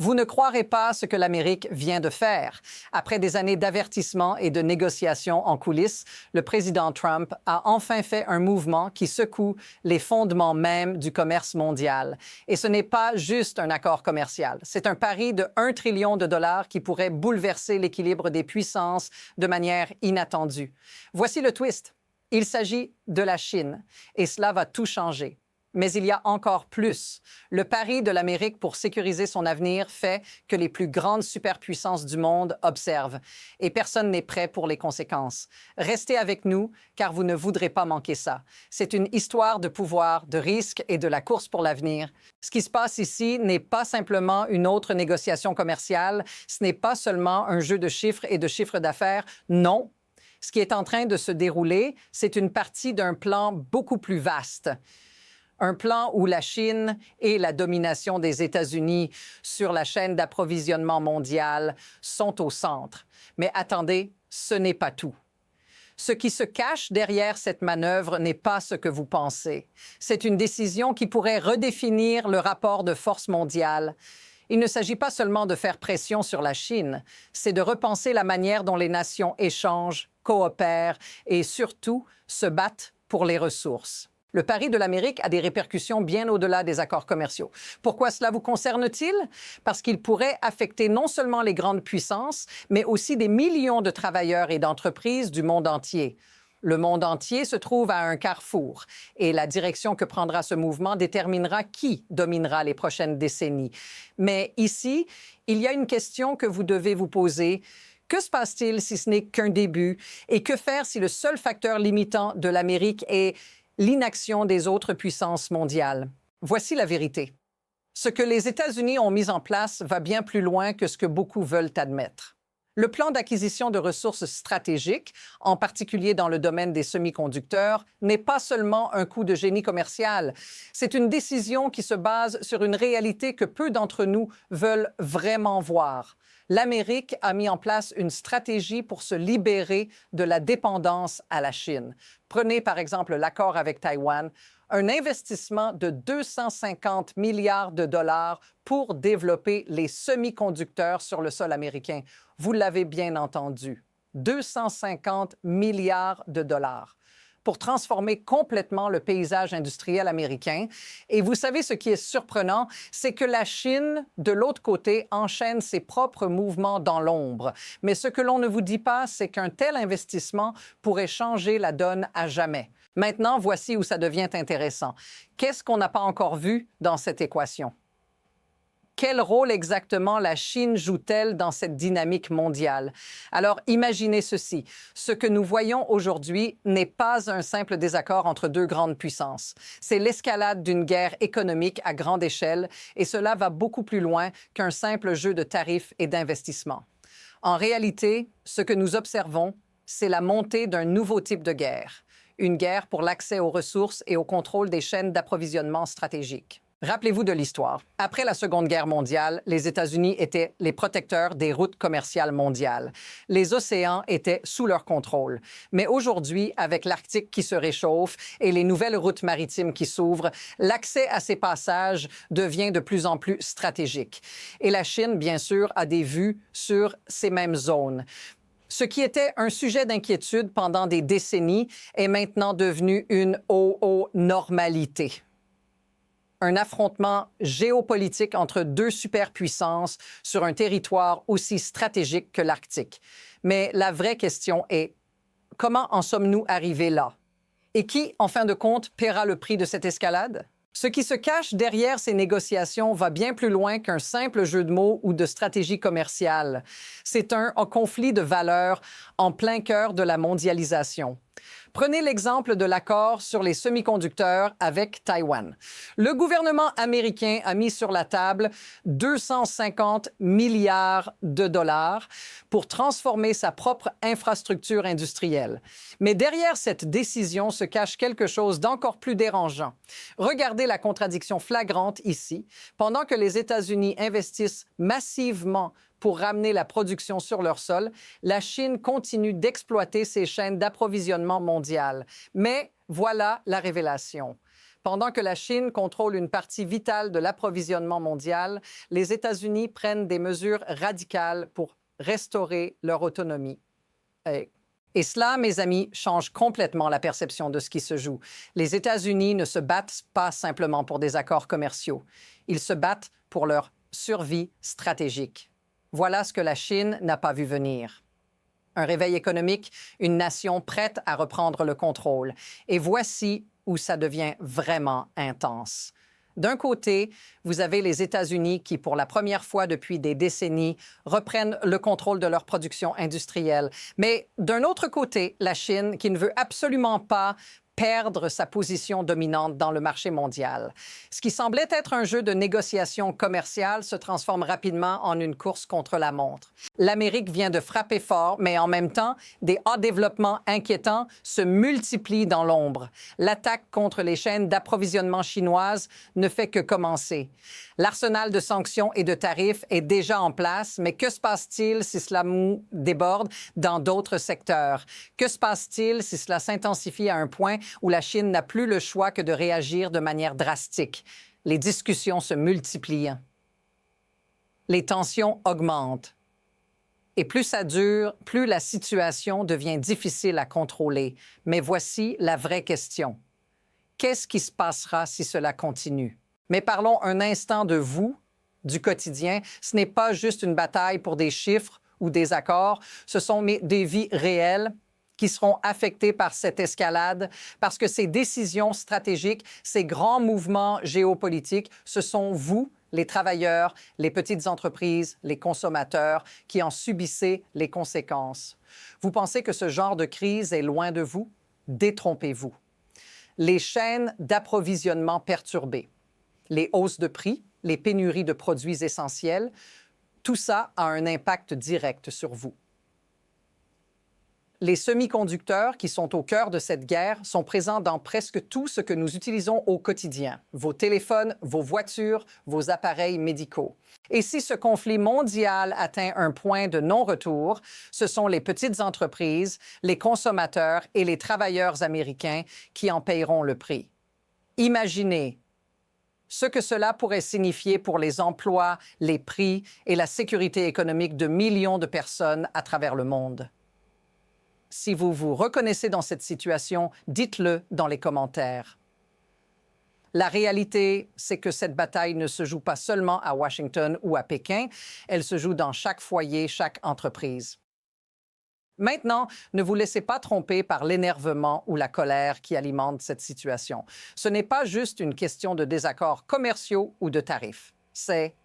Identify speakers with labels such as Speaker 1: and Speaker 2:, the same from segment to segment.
Speaker 1: Vous ne croirez pas ce que l'Amérique vient de faire. Après des années d'avertissements et de négociations en coulisses, le président Trump a enfin fait un mouvement qui secoue les fondements même du commerce mondial. Et ce n'est pas juste un accord commercial. C'est un pari de 1 trillion de dollars qui pourrait bouleverser l'équilibre des puissances de manière inattendue. Voici le twist. Il s'agit de la Chine et cela va tout changer. Mais il y a encore plus. Le pari de l'Amérique pour sécuriser son avenir fait que les plus grandes superpuissances du monde observent et personne n'est prêt pour les conséquences. Restez avec nous car vous ne voudrez pas manquer ça. C'est une histoire de pouvoir, de risque et de la course pour l'avenir. Ce qui se passe ici n'est pas simplement une autre négociation commerciale, ce n'est pas seulement un jeu de chiffres et de chiffres d'affaires. Non. Ce qui est en train de se dérouler, c'est une partie d'un plan beaucoup plus vaste. Un plan où la Chine et la domination des États-Unis sur la chaîne d'approvisionnement mondiale sont au centre. Mais attendez, ce n'est pas tout. Ce qui se cache derrière cette manœuvre n'est pas ce que vous pensez. C'est une décision qui pourrait redéfinir le rapport de force mondiale. Il ne s'agit pas seulement de faire pression sur la Chine, c'est de repenser la manière dont les nations échangent, coopèrent et surtout se battent pour les ressources. Le pari de l'Amérique a des répercussions bien au-delà des accords commerciaux. Pourquoi cela vous concerne-t-il? Parce qu'il pourrait affecter non seulement les grandes puissances, mais aussi des millions de travailleurs et d'entreprises du monde entier. Le monde entier se trouve à un carrefour et la direction que prendra ce mouvement déterminera qui dominera les prochaines décennies. Mais ici, il y a une question que vous devez vous poser. Que se passe-t-il si ce n'est qu'un début? Et que faire si le seul facteur limitant de l'Amérique est l'inaction des autres puissances mondiales? Voici la vérité. Ce que les États-Unis ont mis en place va bien plus loin que ce que beaucoup veulent admettre. Le plan d'acquisition de ressources stratégiques, en particulier dans le domaine des semi-conducteurs, n'est pas seulement un coup de génie commercial. C'est une décision qui se base sur une réalité que peu d'entre nous veulent vraiment voir. L'Amérique a mis en place une stratégie pour se libérer de la dépendance à la Chine. Prenez par exemple l'accord avec Taïwan, un investissement de 250 milliards de dollars pour développer les semi-conducteurs sur le sol américain. Vous l'avez bien entendu, 250 milliards de dollars pour transformer complètement le paysage industriel américain. Et vous savez, ce qui est surprenant, c'est que la Chine, de l'autre côté, enchaîne ses propres mouvements dans l'ombre. Mais ce que l'on ne vous dit pas, c'est qu'un tel investissement pourrait changer la donne à jamais. Maintenant, voici où ça devient intéressant. Qu'est-ce qu'on n'a pas encore vu dans cette équation? Quel rôle exactement la Chine joue-t-elle dans cette dynamique mondiale? Alors, imaginez ceci. Ce que nous voyons aujourd'hui n'est pas un simple désaccord entre deux grandes puissances. C'est l'escalade d'une guerre économique à grande échelle et cela va beaucoup plus loin qu'un simple jeu de tarifs et d'investissements. En réalité, ce que nous observons, c'est la montée d'un nouveau type de guerre. Une guerre pour l'accès aux ressources et au contrôle des chaînes d'approvisionnement stratégiques. Rappelez-vous de l'histoire. Après la Seconde Guerre mondiale, les États-Unis étaient les protecteurs des routes commerciales mondiales. Les océans étaient sous leur contrôle. Mais aujourd'hui, avec l'Arctique qui se réchauffe et les nouvelles routes maritimes qui s'ouvrent, l'accès à ces passages devient de plus en plus stratégique. Et la Chine, bien sûr, a des vues sur ces mêmes zones. Ce qui était un sujet d'inquiétude pendant des décennies est maintenant devenu une normalité. Un affrontement géopolitique entre deux superpuissances sur un territoire aussi stratégique que l'Arctique. Mais la vraie question est, comment en sommes-nous arrivés là? Et qui, en fin de compte, paiera le prix de cette escalade? Ce qui se cache derrière ces négociations va bien plus loin qu'un simple jeu de mots ou de stratégie commerciale. C'est un conflit de valeurs en plein cœur de la mondialisation. Prenez l'exemple de l'accord sur les semi-conducteurs avec Taïwan. Le gouvernement américain a mis sur la table 250 milliards de dollars pour transformer sa propre infrastructure industrielle. Mais derrière cette décision se cache quelque chose d'encore plus dérangeant. Regardez la contradiction flagrante ici. Pendant que les États-Unis investissent massivement pour ramener la production sur leur sol, la Chine continue d'exploiter ses chaînes d'approvisionnement mondiales. Mais voilà la révélation. Pendant que la Chine contrôle une partie vitale de l'approvisionnement mondial, les États-Unis prennent des mesures radicales pour restaurer leur autonomie. Et cela, mes amis, change complètement la perception de ce qui se joue. Les États-Unis ne se battent pas simplement pour des accords commerciaux. Ils se battent pour leur survie stratégique. Voilà ce que la Chine n'a pas vu venir. Un réveil économique, une nation prête à reprendre le contrôle. Et voici où ça devient vraiment intense. D'un côté, vous avez les États-Unis qui, pour la première fois depuis des décennies, reprennent le contrôle de leur production industrielle. Mais d'un autre côté, la Chine qui ne veut absolument pas perdre sa position dominante dans le marché mondial. Ce qui semblait être un jeu de négociation commerciale se transforme rapidement en une course contre la montre. L'Amérique vient de frapper fort, mais en même temps, des hauts développements inquiétants se multiplient dans l'ombre. L'attaque contre les chaînes d'approvisionnement chinoises ne fait que commencer. L'arsenal de sanctions et de tarifs est déjà en place, mais que se passe-t-il si cela déborde dans d'autres secteurs? Que se passe-t-il si cela s'intensifie à un point où la Chine n'a plus le choix que de réagir de manière drastique? Les discussions se multiplient. Les tensions augmentent. Et plus ça dure, plus la situation devient difficile à contrôler. Mais voici la vraie question. Qu'est-ce qui se passera si cela continue? Mais parlons un instant de vous, du quotidien. Ce n'est pas juste une bataille pour des chiffres ou des accords. Ce sont des vies réelles qui seront affectées par cette escalade, parce que ces décisions stratégiques, ces grands mouvements géopolitiques, ce sont vous, les travailleurs, les petites entreprises, les consommateurs, qui en subissez les conséquences. Vous pensez que ce genre de crise est loin de vous? Détrompez-vous. Les chaînes d'approvisionnement perturbées, les hausses de prix, les pénuries de produits essentiels, tout ça a un impact direct sur vous. Les semi-conducteurs qui sont au cœur de cette guerre sont présents dans presque tout ce que nous utilisons au quotidien. Vos téléphones, vos voitures, vos appareils médicaux. Et si ce conflit mondial atteint un point de non-retour, ce sont les petites entreprises, les consommateurs et les travailleurs américains qui en paieront le prix. Imaginez ce que cela pourrait signifier pour les emplois, les prix et la sécurité économique de millions de personnes à travers le monde. Si vous vous reconnaissez dans cette situation, dites-le dans les commentaires. La réalité, c'est que cette bataille ne se joue pas seulement à Washington ou à Pékin, elle se joue dans chaque foyer, chaque entreprise. Maintenant, ne vous laissez pas tromper par l'énervement ou la colère qui alimente cette situation. Ce n'est pas juste une question de désaccords commerciaux ou de tarifs. C'est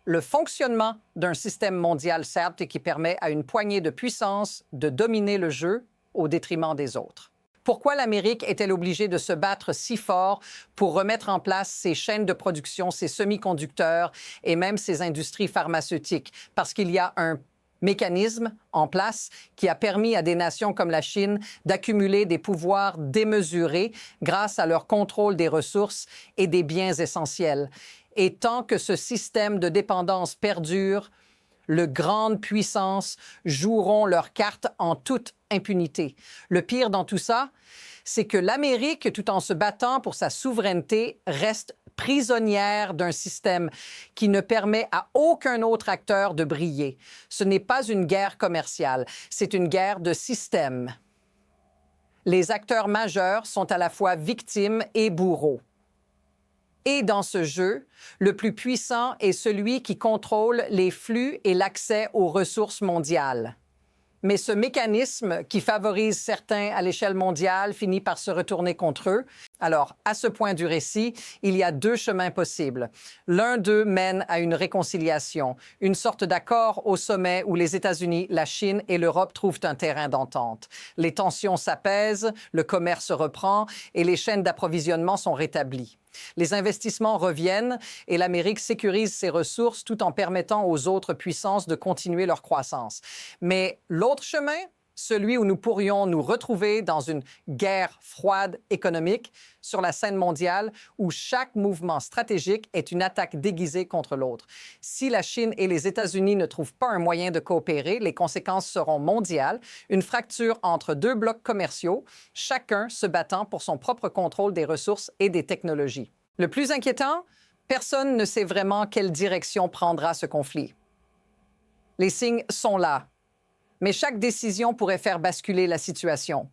Speaker 1: le fonctionnement d'un système mondial, certes, et qui permet à une poignée de puissances de dominer le jeu au détriment des autres. Pourquoi l'Amérique est-elle obligée de se battre si fort pour remettre en place ses chaînes de production, ses semi-conducteurs et même ses industries pharmaceutiques? Parce qu'il y a un mécanisme en place qui a permis à des nations comme la Chine d'accumuler des pouvoirs démesurés grâce à leur contrôle des ressources et des biens essentiels. Et tant que ce système de dépendance perdure, les grandes puissances joueront leurs cartes en toute impunité. Le pire dans tout ça, c'est que l'Amérique, tout en se battant pour sa souveraineté, reste prisonnière d'un système qui ne permet à aucun autre acteur de briller. Ce n'est pas une guerre commerciale, c'est une guerre de système. Les acteurs majeurs sont à la fois victimes et bourreaux. Et dans ce jeu, le plus puissant est celui qui contrôle les flux et l'accès aux ressources mondiales. Mais ce mécanisme qui favorise certains à l'échelle mondiale finit par se retourner contre eux. Alors, à ce point du récit, il y a deux chemins possibles. L'un d'eux mène à une réconciliation, une sorte d'accord au sommet où les États-Unis, la Chine et l'Europe trouvent un terrain d'entente. Les tensions s'apaisent, le commerce reprend et les chaînes d'approvisionnement sont rétablies. Les investissements reviennent et l'Amérique sécurise ses ressources tout en permettant aux autres puissances de continuer leur croissance. Mais l'autre chemin, celui où nous pourrions nous retrouver dans une guerre froide économique sur la scène mondiale où chaque mouvement stratégique est une attaque déguisée contre l'autre. Si la Chine et les États-Unis ne trouvent pas un moyen de coopérer, les conséquences seront mondiales, une fracture entre deux blocs commerciaux, chacun se battant pour son propre contrôle des ressources et des technologies. Le plus inquiétant, personne ne sait vraiment quelle direction prendra ce conflit. Les signes sont là. Mais chaque décision pourrait faire basculer la situation.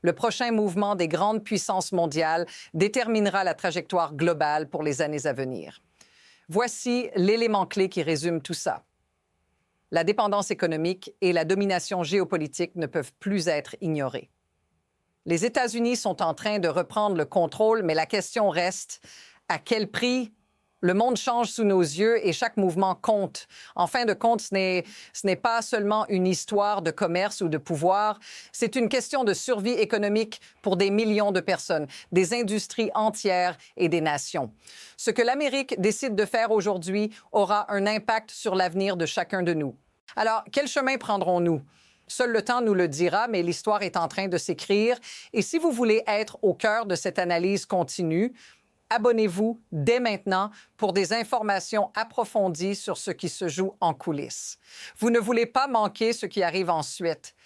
Speaker 1: Le prochain mouvement des grandes puissances mondiales déterminera la trajectoire globale pour les années à venir. Voici l'élément clé qui résume tout ça. La dépendance économique et la domination géopolitique ne peuvent plus être ignorées. Les États-Unis sont en train de reprendre le contrôle, mais la question reste, à quel prix? Le monde change sous nos yeux et chaque mouvement compte. En fin de compte, ce n'est pas seulement une histoire de commerce ou de pouvoir, c'est une question de survie économique pour des millions de personnes, des industries entières et des nations. Ce que l'Amérique décide de faire aujourd'hui aura un impact sur l'avenir de chacun de nous. Alors, quel chemin prendrons-nous? Seul le temps nous le dira, mais l'histoire est en train de s'écrire. Et si vous voulez être au cœur de cette analyse continue, abonnez-vous dès maintenant pour des informations approfondies sur ce qui se joue en coulisses. Vous ne voulez pas manquer ce qui arrive ensuite.